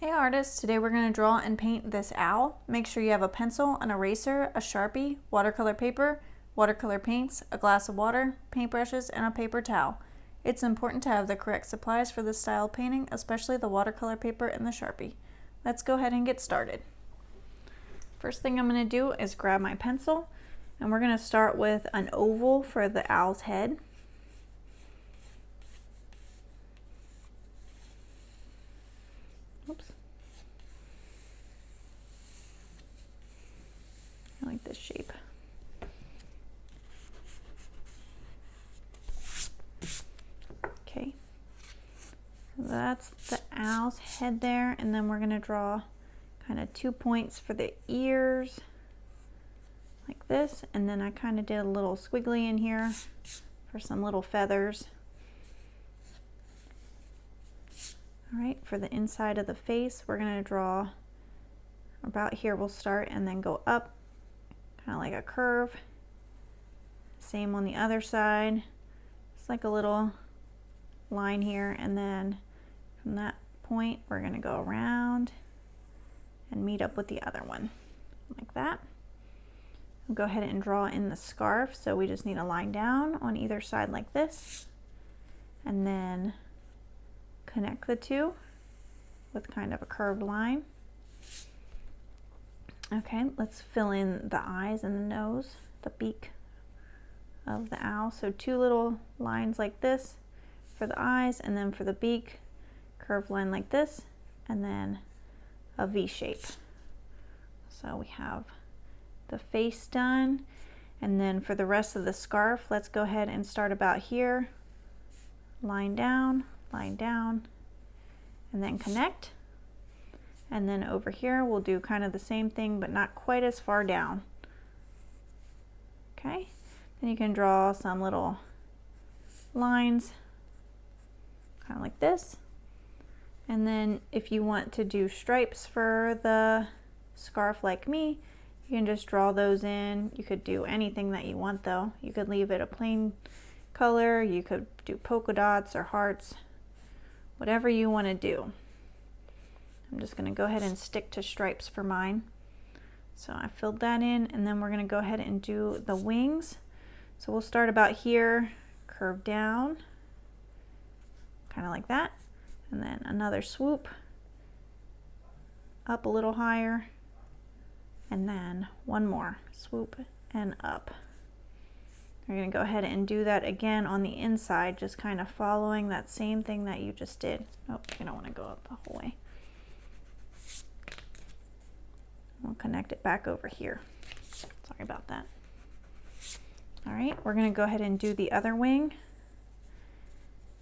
Hey artists, today we're going to draw and paint this owl. Make sure you have a pencil, an eraser, a sharpie, watercolor paper, watercolor paints, a glass of water, paintbrushes, and a paper towel. It's important to have the correct supplies for this style of painting, especially the watercolor paper and the sharpie. Let's go ahead and get started. First thing I'm going to do is grab my pencil, and we're going to start with an oval for the owl's head. Oops. I like this shape. Okay, so that's the owl's head there, and then we're going to draw kind of 2 points for the ears like this, and then I kind of did a little squiggly in here for some little feathers. All right, for the inside of the face, we're going to draw about here. We'll start and then go up, kind of like a curve. Same on the other side. It's like a little line here, and then from that point, we're going to go around and meet up with the other one, like that. We'll go ahead and draw in the scarf, so we just need a line down on either side like this, and then connect the two with kind of a curved line. Okay, let's fill in the eyes and the nose, the beak of the owl. So 2 little lines like this for the eyes, and then for the beak, curved line like this, and then a V shape. So we have the face done, and then for the rest of the scarf, let's go ahead and start about here, line down, and then connect. And then over here we'll do kind of the same thing, but not quite as far down. Okay, then you can draw some little lines kind of like this, and then if you want to do stripes for the scarf like me, you can just draw those in. You could do anything that you want though. You could leave it a plain color, you could do polka dots or hearts, whatever you want to do. I'm just going to go ahead and stick to stripes for mine. So I filled that in, and then we're going to go ahead and do the wings. So we'll start about here, curve down, kind of like that, and then another swoop up a little higher, and then one more swoop and up. We're going to go ahead and do that again on the inside, just kind of following that same thing that you just did. Oh, you don't want to go up the whole way. We'll connect it back over here. Sorry about that. All right, we're going to go ahead and do the other wing.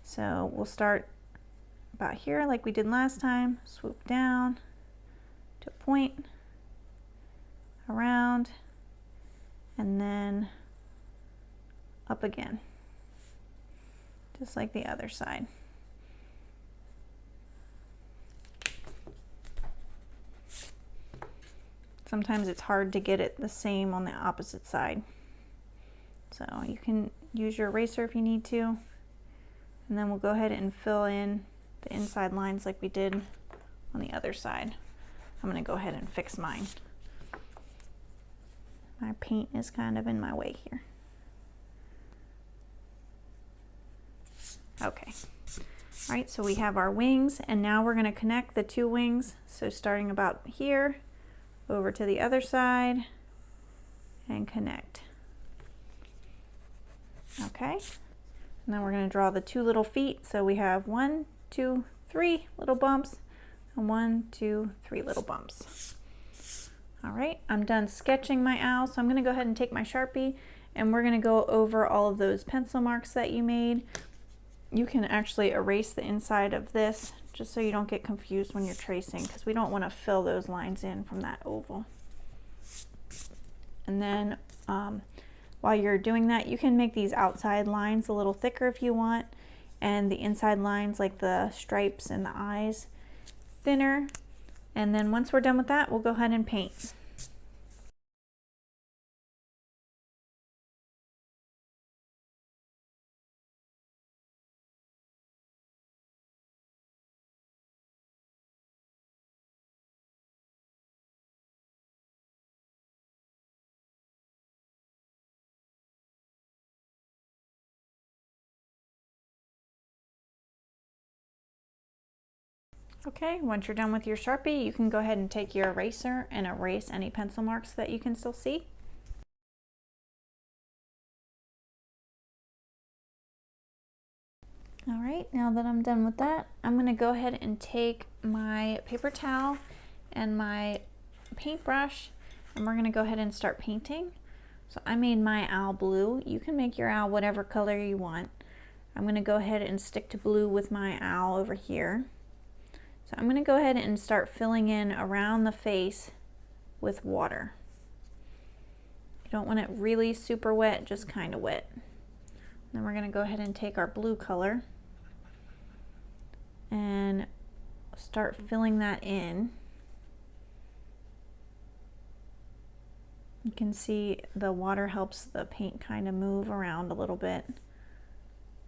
So we'll start about here like we did last time, swoop down to a point, around, and then up again, just like the other side. Sometimes it's hard to get it the same on the opposite side. So you can use your eraser if you need to. And then we'll go ahead and fill in the inside lines like we did on the other side. I'm going to go ahead and fix mine. My paint is kind of in my way here. Okay. All right, so we have our wings, and now we're going to connect the 2 wings. So starting about here, over to the other side, and connect. Okay, and then we're going to draw the 2 little feet. So we have 1, 2, 3 little bumps, and 1, 2, 3 little bumps. All right, I'm done sketching my owl, so I'm going to go ahead and take my Sharpie, and we're going to go over all of those pencil marks that you made. You can actually erase the inside of this just so you don't get confused when you're tracing, because we don't want to fill those lines in from that oval. And then while you're doing that, you can make these outside lines a little thicker if you want, and the inside lines like the stripes and the eyes thinner. And then once we're done with that, we'll go ahead and paint. Okay, once you're done with your Sharpie, you can go ahead and take your eraser and erase any pencil marks that you can still see. All right, now that I'm done with that, I'm gonna go ahead and take my paper towel and my paintbrush, and we're gonna go ahead and start painting. So I made my owl blue. You can make your owl whatever color you want. I'm gonna go ahead and stick to blue with my owl over here. So I'm gonna go ahead and start filling in around the face with water. You don't want it really super wet, just kind of wet. Then we're gonna go ahead and take our blue color and start filling that in. You can see the water helps the paint kind of move around a little bit.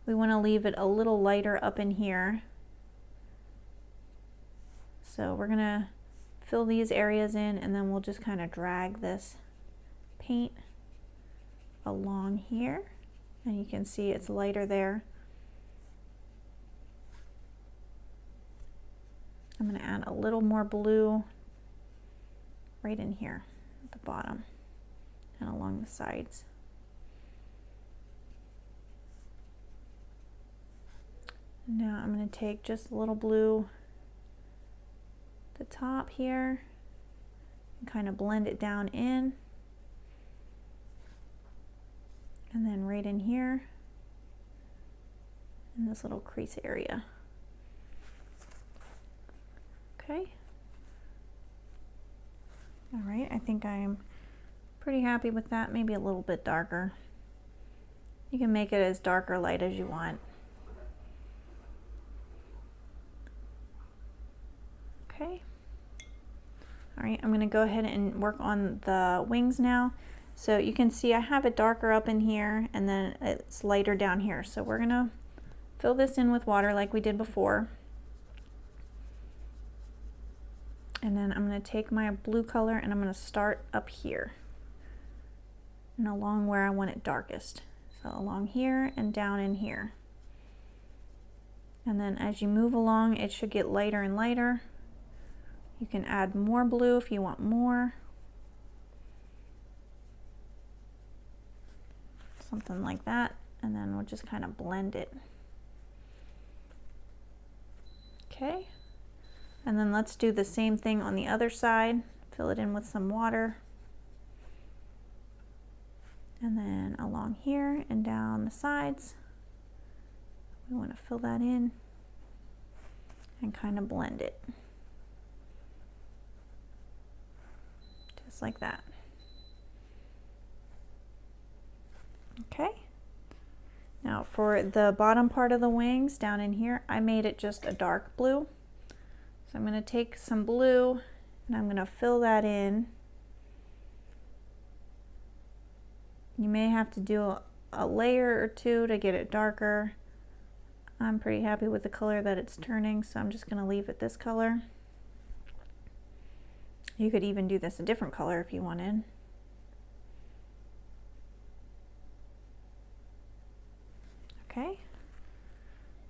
We want to leave it a little lighter up in here. So we're gonna fill these areas in, and then we'll just kind of drag this paint along here. And you can see it's lighter there. I'm going to add a little more blue right in here at the bottom and along the sides. Now I'm going to take just a little blue at the top here and kind of blend it down in. And then right in here in this little crease area. Okay. All right, I think I'm pretty happy with that. Maybe a little bit darker. You can make it as dark or light as you want. Okay. All right, I'm gonna go ahead and work on the wings now. So you can see I have it darker up in here and then it's lighter down here. So we're gonna fill this in with water like we did before. And then I'm going to take my blue color and I'm going to start up here and along where I want it darkest. So along here and down in here. And then as you move along, it should get lighter and lighter. You can add more blue if you want more. Something like that. And then we'll just kind of blend it. Okay. And then let's do the same thing on the other side. Fill it in with some water. And then along here and down the sides, we want to fill that in and kind of blend it. Just like that. Okay. Now for the bottom part of the wings down in here, I made it just a dark blue. So I'm going to take some blue and I'm going to fill that in. You may have to do a layer or two to get it darker. I'm pretty happy with the color that it's turning, so I'm just going to leave it this color. You could even do this a different color if you wanted. Okay.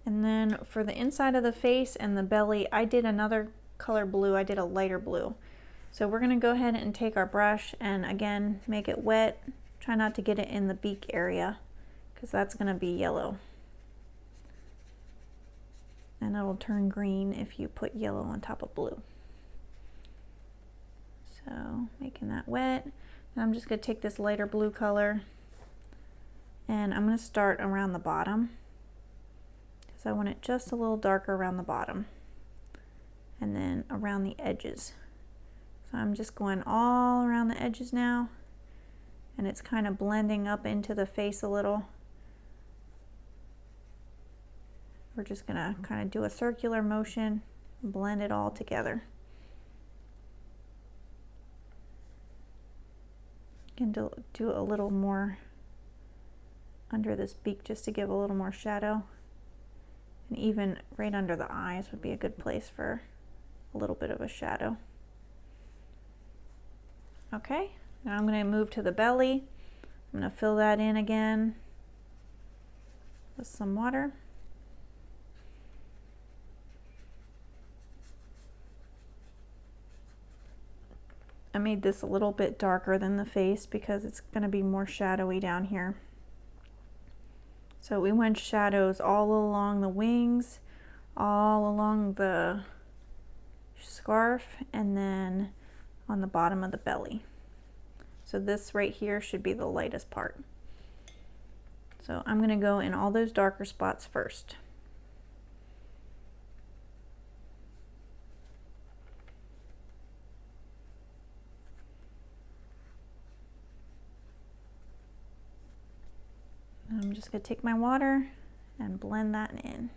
And then for the inside of the face and the belly, I did another color blue. I did a lighter blue. So we're going to go ahead and take our brush and again make it wet. Try not to get it in the beak area because that's going to be yellow. And it'll turn green if you put yellow on top of blue. So making that wet. And I'm just going to take this lighter blue color and I'm going to start around the bottom. I want it just a little darker around the bottom and then around the edges. So I'm just going all around the edges now and it's kind of blending up into the face a little. We're just gonna kind of do a circular motion, blend it all together. You can do a little more under this beak just to give a little more shadow. And even right under the eyes would be a good place for a little bit of a shadow. Okay, now I'm going to move to the belly. I'm going to fill that in again with some water. I made this a little bit darker than the face because it's going to be more shadowy down here. So we went shadows all along the wings, all along the scarf, and then on the bottom of the belly. So this right here should be the lightest part. So I'm going to go in all those darker spots first. I'm just going to take my water and blend that in.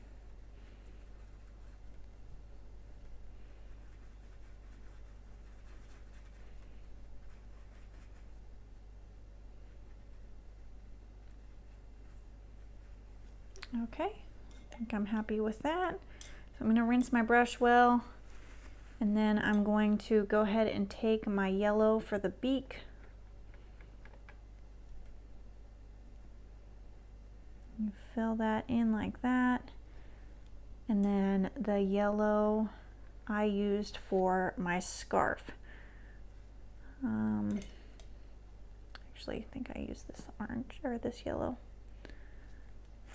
Okay, I think I'm happy with that. So I'm going to rinse my brush well, and then I'm going to go ahead and take my yellow for the beak. You fill that in like that, and then the yellow I used for my scarf. Actually, I think I used this orange or this yellow.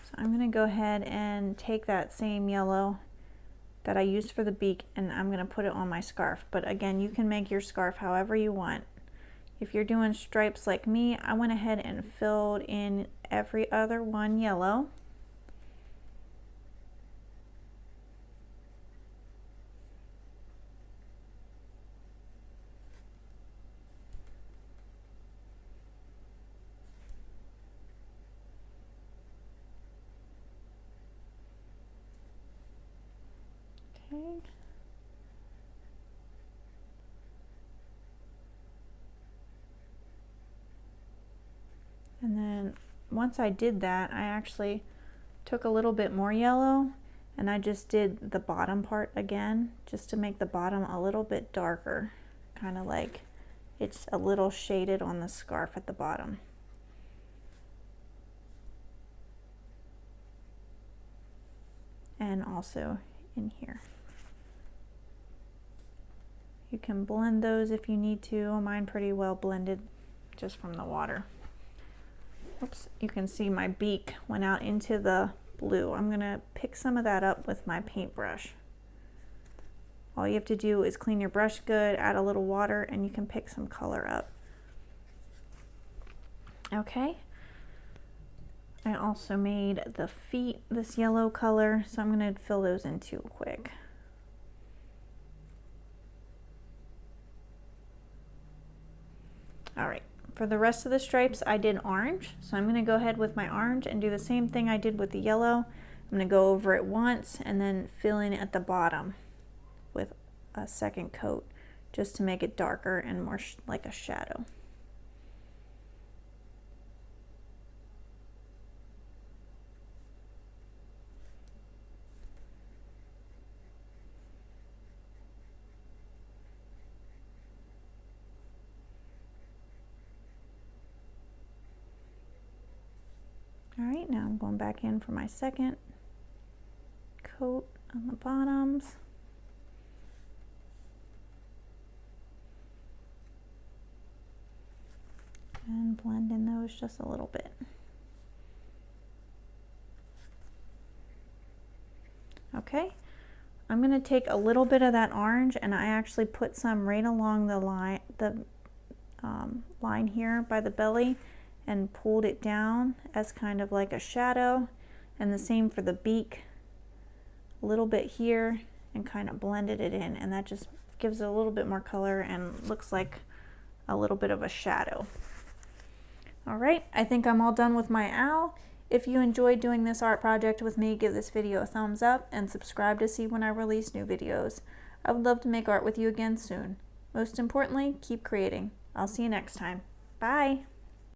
So I'm going to go ahead and take that same yellow that I used for the beak, and I'm going to put it on my scarf. But again, you can make your scarf however you want. If you're doing stripes like me, I went ahead and filled in every other one yellow. Okay. And then once I did that, I actually took a little bit more yellow and I just did the bottom part again, just to make the bottom a little bit darker, kind of like it's a little shaded on the scarf at the bottom. And also in here. You can blend those if you need to. Mine pretty well blended just from the water. Oops, you can see my beak went out into the blue. I'm gonna pick some of that up with my paintbrush. All you have to do is clean your brush good, add a little water, and you can pick some color up. Okay. I also made the feet this yellow color, so I'm gonna fill those in too quick. All right. For the rest of the stripes, I did orange, so I'm going to go ahead with my orange and do the same thing I did with the yellow. I'm going to go over it once and then fill in at the bottom with a second coat just to make it darker and more like a shadow. All right, now I'm going back in for my second coat on the bottoms. And blend in those just a little bit. Okay, I'm going to take a little bit of that orange and I actually put some right along the line here by the belly and pulled it down as kind of like a shadow, and the same for the beak, a little bit here, and kind of blended it in, and that just gives it a little bit more color and looks like a little bit of a shadow. All right, I think I'm all done with my owl. If you enjoyed doing this art project with me, give this video a thumbs up and subscribe to see when I release new videos. I would love to make art with you again soon. Most importantly, keep creating. I'll see you next time. Bye.